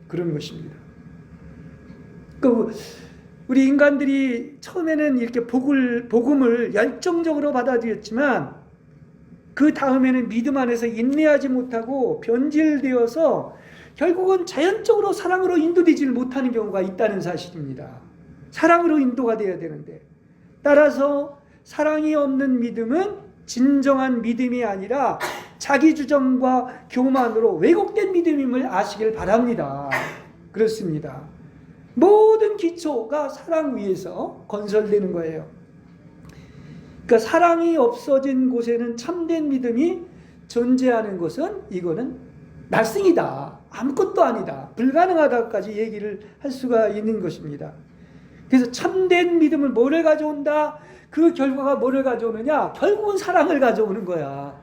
그런 것입니다. 우리 인간들이 처음에는 이렇게 복음을 열정적으로 받아들였지만 그 다음에는 믿음 안에서 인내하지 못하고 변질되어서 결국은 자연적으로 사랑으로 인도되지를 못하는 경우가 있다는 사실입니다. 사랑으로 인도가 되어야 되는데 따라서 사랑이 없는 믿음은 진정한 믿음이 아니라 자기 주장과 교만으로 왜곡된 믿음임을 아시길 바랍니다. 그렇습니다. 모든 기초가 사랑 위에서 건설되는 거예요. 그러니까 사랑이 없어진 곳에는 참된 믿음이 존재하는 것은 이거는 날생이다. 아무것도 아니다. 불가능하다까지 얘기를 할 수가 있는 것입니다. 그래서 참된 믿음은 뭐를 가져온다? 그 결과가 뭐를 가져오느냐? 결국은 사랑을 가져오는 거야.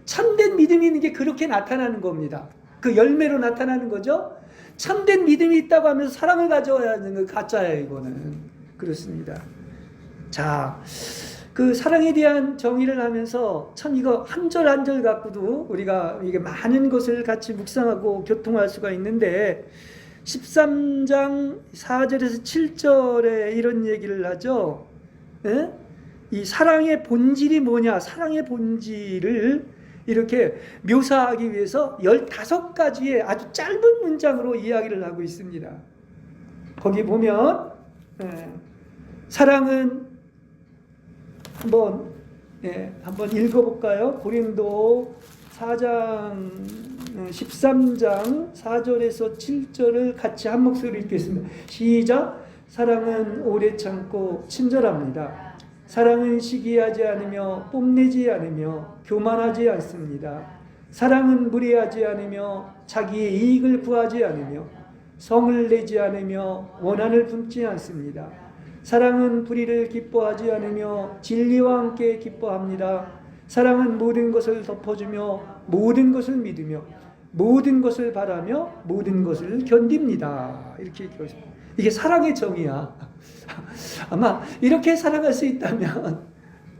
참된 믿음이 있는 게 그렇게 나타나는 겁니다. 그 열매로 나타나는 거죠. 참된 믿음이 있다고 하면서 사랑을 가져와야 하는 건 가짜예요. 이거는. 그렇습니다. 자, 그 사랑에 대한 정의를 하면서 참 이거 한 절 한 절 갖고도 우리가 이게 많은 것을 같이 묵상하고 교통할 수가 있는데 13장 4절에서 7절에 이런 얘기를 하죠. 예? 이 사랑의 본질이 뭐냐? 사랑의 본질을 이렇게 묘사하기 위해서 15가지의 아주 짧은 문장으로 이야기를 하고 있습니다. 거기 보면 사랑은 한번 읽어볼까요? 고린도 4장 13장 4절에서 7절을 같이 한 목소리로 읽겠습니다. 시작. 사랑은 오래 참고 친절합니다. 사랑은 시기하지 않으며 뽐내지 않으며 교만하지 않습니다. 사랑은 무례하지 않으며 자기의 이익을 구하지 않으며 성을 내지 않으며 원한을 품지 않습니다. 사랑은 불의를 기뻐하지 않으며 진리와 함께 기뻐합니다. 사랑은 모든 것을 덮어주며 모든 것을 믿으며 모든 것을 바라며 모든 것을 견딥니다. 이렇게 얘기했습니다. 이게 사랑의 정의야. 아마 이렇게 사랑할 수 있다면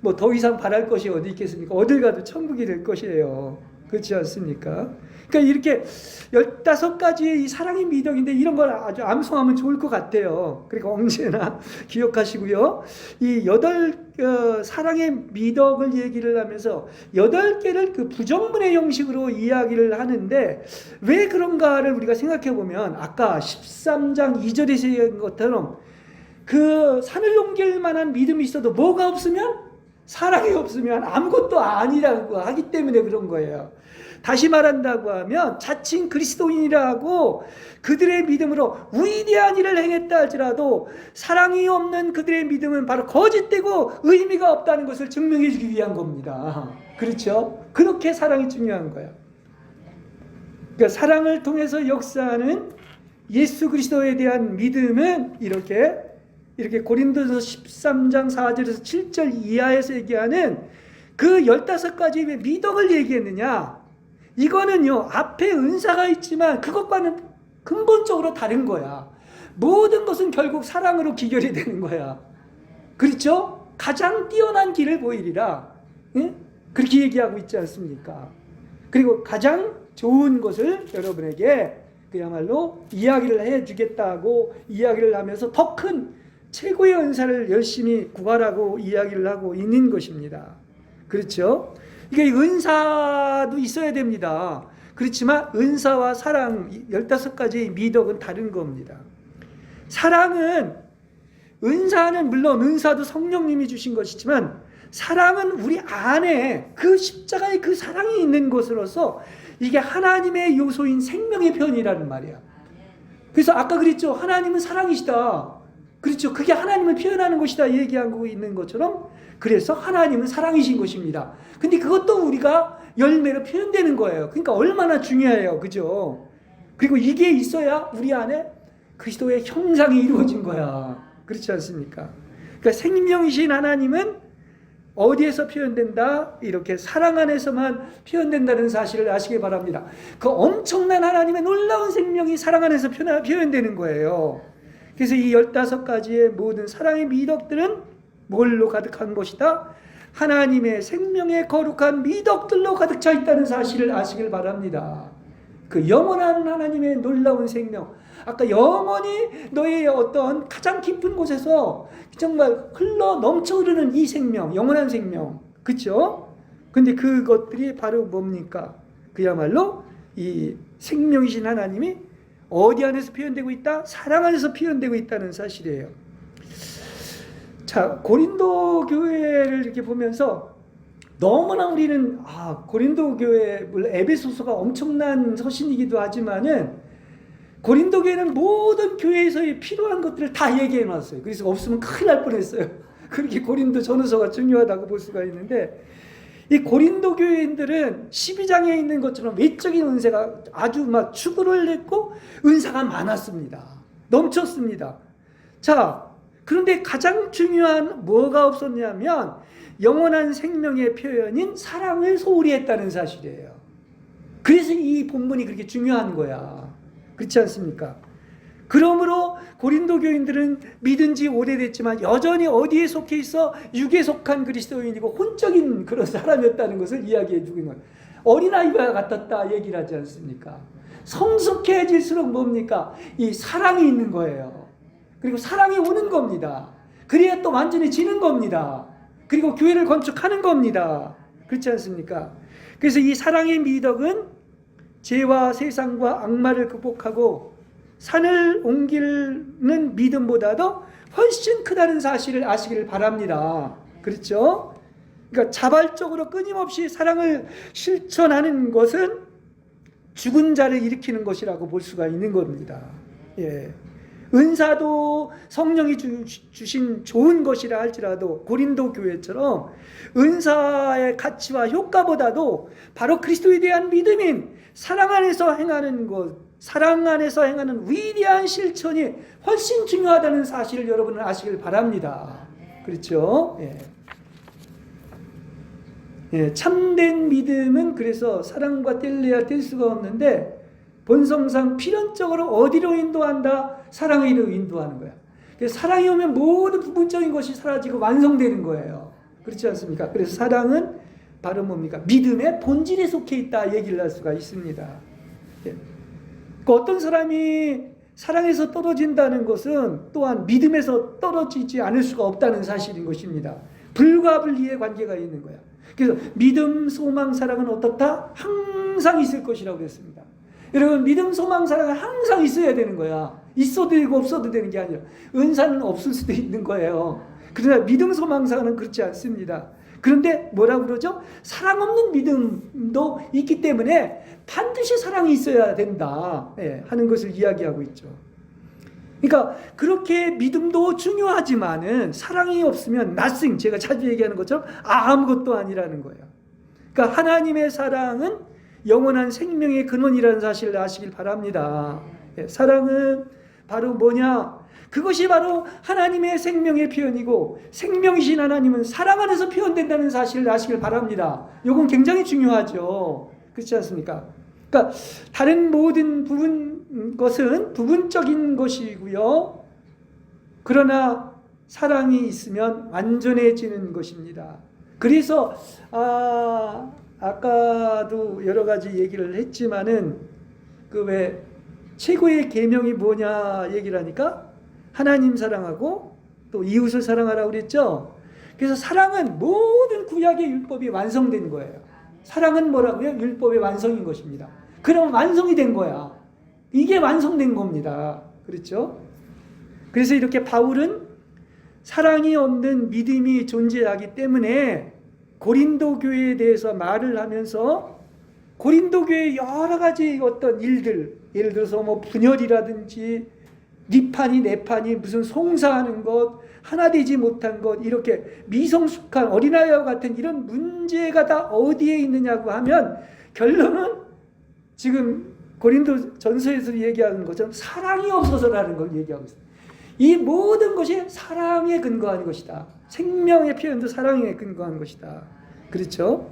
뭐 더 이상 바랄 것이 어디 있겠습니까? 어딜 가도 천국이 될 것이에요. 그렇지 않습니까? 그러니까 이렇게 15가지의 이 사랑의 미덕인데 이런 걸 아주 암송하면 좋을 것 같아요. 그러니까 언제나 기억하시고요. 이 8 사랑의 미덕을 얘기를 하면서 8개를 그 부정문의 형식으로 이야기를 하는데 왜 그런가를 우리가 생각해 보면 아까 13장 2절에서 얘기한 것처럼 그 산을 옮길 만한 믿음이 있어도 뭐가 없으면? 사랑이 없으면 아무것도 아니라고 하기 때문에 그런 거예요. 다시 말한다고 하면 자칭 그리스도인이라고 그들의 믿음으로 위대한 일을 행했다 할지라도 사랑이 없는 그들의 믿음은 바로 거짓되고 의미가 없다는 것을 증명해 주기 위한 겁니다. 그렇죠? 그렇게 사랑이 중요한 거예요. 그러니까 사랑을 통해서 역사하는 예수 그리스도에 대한 믿음은 이렇게 고린도서 13장 4절에서 7절 이하에서 얘기하는 그 15가지의 미덕을 얘기했느냐? 이거는요, 앞에 은사가 있지만 그것과는 근본적으로 다른 거야. 모든 것은 결국 사랑으로 기결이 되는 거야. 그렇죠? 가장 뛰어난 길을 보이리라. 응? 그렇게 얘기하고 있지 않습니까? 그리고 가장 좋은 것을 여러분에게 그야말로 이야기를 해주겠다고 이야기를 하면서 더 큰 최고의 은사를 열심히 구하라고 이야기를 하고 있는 것입니다. 그렇죠? 이게 은사도 있어야 됩니다. 그렇지만 은사와 사랑 15가지의 미덕은 다른 겁니다. 사랑은, 은사는 물론 은사도 성령님이 주신 것이지만 사랑은 우리 안에 그 십자가의 그 사랑이 있는 것으로서 이게 하나님의 요소인 생명의 표현이라는 말이야. 그래서 아까 그랬죠. 하나님은 사랑이시다. 그렇죠. 그게 하나님을 표현하는 것이다 얘기하고 있는 것처럼, 그래서 하나님은 사랑이신 것입니다. 근데 그것도 우리가 열매로 표현되는 거예요. 그러니까 얼마나 중요해요. 그죠? 그리고 이게 있어야 우리 안에 그리스도의 형상이 이루어진 거야. 그렇지 않습니까? 그러니까 생명이신 하나님은 어디에서 표현된다? 이렇게 사랑 안에서만 표현된다는 사실을 아시기 바랍니다. 그 엄청난 하나님의 놀라운 생명이 사랑 안에서 표현되는 거예요. 그래서 이 15가지의 모든 사랑의 미덕들은 뭘로 가득한 것이다? 하나님의 생명의 거룩한 미덕들로 가득 차 있다는 사실을 아시길 바랍니다. 그 영원한 하나님의 놀라운 생명, 아까 영원히 너의 어떤 가장 깊은 곳에서 정말 흘러 넘쳐 흐르는 이 생명, 영원한 생명, 그렇죠? 근데 그것들이 바로 뭡니까? 그야말로 이 생명이신 하나님이 어디 안에서 표현되고 있다? 사랑 안에서 표현되고 있다는 사실이에요. 자, 고린도 교회를 이렇게 보면서 너무나 우리는 고린도 교회, 물론 에베소서가 엄청난 서신이기도 하지만은 고린도 교회는 모든 교회에서의 필요한 것들을 다 얘기해 놨어요. 그래서 없으면 큰일 날 뻔했어요. 그렇게 고린도 전후서가 중요하다고 볼 수가 있는데, 이 고린도 교회인들은 12장에 있는 것처럼 외적인 은사가 아주 막 추구를 했고 은사가 많았습니다. 넘쳤습니다. 자, 그런데 가장 중요한 뭐가 없었냐면 영원한 생명의 표현인 사랑을 소홀히 했다는 사실이에요. 그래서 이 본문이 그렇게 중요한 거야. 그렇지 않습니까? 그러므로 고린도 교인들은 믿은 지 오래됐지만 여전히 어디에 속해 있어? 육에 속한 그리스도인이고 혼적인 그런 사람이었다는 것을 이야기해 주고 있는 거예요. 어린아이와 같았다 얘기를 하지 않습니까? 성숙해질수록 뭡니까? 이 사랑이 있는 거예요. 그리고 사랑이 오는 겁니다. 그래야 또 완전해지는 겁니다. 그리고 교회를 건축하는 겁니다. 그렇지 않습니까? 그래서 이 사랑의 미덕은 죄와 세상과 악마를 극복하고 산을 옮기는 믿음보다도 훨씬 크다는 사실을 아시기를 바랍니다. 그렇죠? 그러니까 자발적으로 끊임없이 사랑을 실천하는 것은 죽은 자를 일으키는 것이라고 볼 수가 있는 겁니다. 예. 은사도 성령이 주신 좋은 것이라 할지라도 고린도 교회처럼 은사의 가치와 효과보다도 바로 그리스도에 대한 믿음인 사랑 안에서 행하는 것, 사랑 안에서 행하는 위대한 실천이 훨씬 중요하다는 사실을 여러분은 아시길 바랍니다. 그렇죠? 예. 예, 참된 믿음은 그래서 사랑과 뗄래야 뗄 수가 없는데 본성상 필연적으로 어디로 인도한다? 사랑으로 인도하는 거야. 그래서 사랑이 오면 모든 부분적인 것이 사라지고 완성되는 거예요. 그렇지 않습니까? 그래서 사랑은 바로 뭡니까? 믿음의 본질에 속해 있다 얘기를 할 수가 있습니다. 예. 어떤 사람이 사랑에서 떨어진다는 것은 또한 믿음에서 떨어지지 않을 수가 없다는 사실인 것입니다. 불과 불리의 관계가 있는 거야. 그래서 믿음, 소망, 사랑은 어떻다? 항상 있을 것이라고 했습니다. 여러분, 믿음, 소망, 사랑은 항상 있어야 되는 거야. 있어도 되고 없어도 되는 게 아니라 은사는 없을 수도 있는 거예요. 그러나 믿음, 소망, 사랑은 그렇지 않습니다. 그런데 뭐라고 그러죠? 사랑 없는 믿음도 있기 때문에 반드시 사랑이 있어야 된다 하는 것을 이야기하고 있죠. 그러니까 그렇게 믿음도 중요하지만은 사랑이 없으면 제가 자주 얘기하는 것처럼 아무것도 아니라는 거예요. 그러니까 하나님의 사랑은 영원한 생명의 근원이라는 사실을 아시길 바랍니다. 사랑은 바로 뭐냐? 그것이 바로 하나님의 생명의 표현이고, 생명이신 하나님은 사랑 안에서 표현된다는 사실을 아시길 바랍니다. 이건 굉장히 중요하죠. 그렇지 않습니까? 그러니까 다른 모든 것은 부분적인 것이고요. 그러나 사랑이 있으면 완전해지는 것입니다. 그래서 아까도 여러 가지 얘기를 했지만은 그 왜 최고의 계명이 뭐냐 얘기를 하니까 하나님 사랑하고 또 이웃을 사랑하라고 그랬죠. 그래서 사랑은 모든 구약의 율법이 완성된 거예요. 사랑은 뭐라고요? 율법의 완성인 것입니다. 그럼 완성이 된 거야. 이게 완성된 겁니다. 그렇죠? 그래서 이렇게 바울은 사랑이 없는 믿음이 존재하기 때문에 고린도 교회에 대해서 말을 하면서 고린도 교회의 여러 가지 어떤 일들, 예를 들어서 뭐 분열이라든지 니판이 내판이 무슨 송사하는 것, 하나 되지 못한 것, 이렇게 미성숙한 어린아이와 같은 이런 문제가 다 어디에 있느냐고 하면 결론은 지금 고린도 전서에서 얘기하는 것처럼 사랑이 없어서라는 걸 얘기하고 있습니다. 이 모든 것이 사랑에 근거한 것이다. 생명의 표현도 사랑에 근거한 것이다. 그렇죠?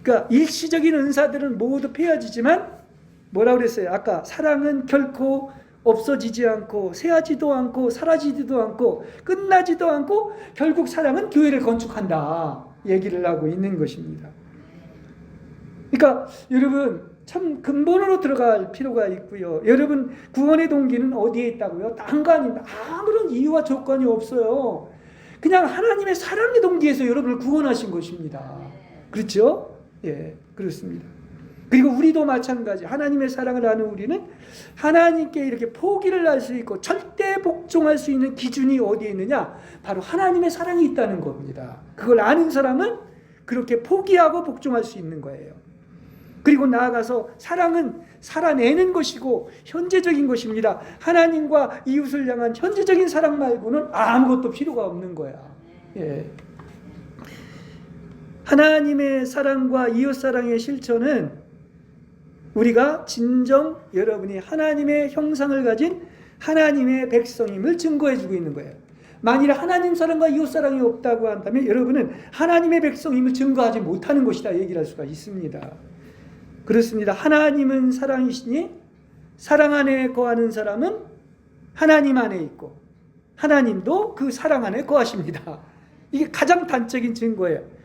그러니까 일시적인 은사들은 모두 폐해지지만 뭐라고 그랬어요? 아까 사랑은 결코 없어지지 않고 새하지도 않고 사라지지도 않고 끝나지도 않고 결국 사랑은 교회를 건축한다. 얘기를 하고 있는 것입니다. 그러니까 여러분 참 근본으로 들어갈 필요가 있고요. 여러분 구원의 동기는 어디에 있다고요? 딴 거 아닙니다. 아무런 이유와 조건이 없어요. 그냥 하나님의 사랑의 동기에서 여러분을 구원하신 것입니다. 그렇죠? 예, 그렇습니다. 그리고 우리도 마찬가지. 하나님의 사랑을 아는 우리는 하나님께 이렇게 포기를 할 수 있고 절대 복종할 수 있는 기준이 어디에 있느냐? 바로 하나님의 사랑이 있다는 겁니다. 그걸 아는 사람은 그렇게 포기하고 복종할 수 있는 거예요. 그리고 나아가서 사랑은 살아내는 것이고 현재적인 것입니다. 하나님과 이웃을 향한 현재적인 사랑 말고는 아무것도 필요가 없는 거야. 예. 하나님의 사랑과 이웃 사랑의 실천은 우리가 진정 여러분이 하나님의 형상을 가진 하나님의 백성임을 증거해주고 있는 거예요. 만일 하나님 사랑과 이웃 사랑이 없다고 한다면 여러분은 하나님의 백성임을 증거하지 못하는 것이다 얘기를 할 수가 있습니다. 그렇습니다. 하나님은 사랑이시니 사랑 안에 거하는 사람은 하나님 안에 있고 하나님도 그 사랑 안에 거하십니다. 이게 가장 단적인 증거예요.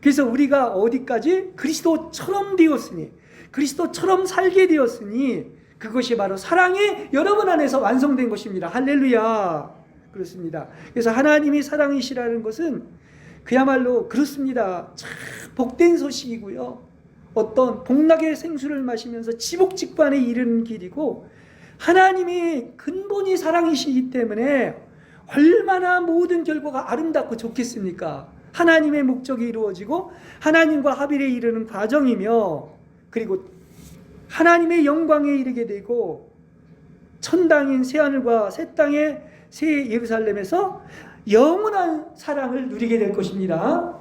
그래서 우리가 어디까지 그리스도처럼 되었으니 그리스도처럼 살게 되었으니 그것이 바로 사랑이 여러분 안에서 완성된 것입니다. 할렐루야. 그렇습니다. 그래서 하나님이 사랑이시라는 것은 그야말로 그렇습니다. 참 복된 소식이고요. 어떤 복락의 생수를 마시면서 지복직반에 이르는 길이고 하나님이 근본이 사랑이시기 때문에 얼마나 모든 결과가 아름답고 좋겠습니까? 하나님의 목적이 이루어지고 하나님과 합일에 이르는 과정이며 그리고 하나님의 영광에 이르게 되고 천당인 새하늘과 새 땅의 새 예루살렘에서 영원한 사랑을 누리게 될 것입니다.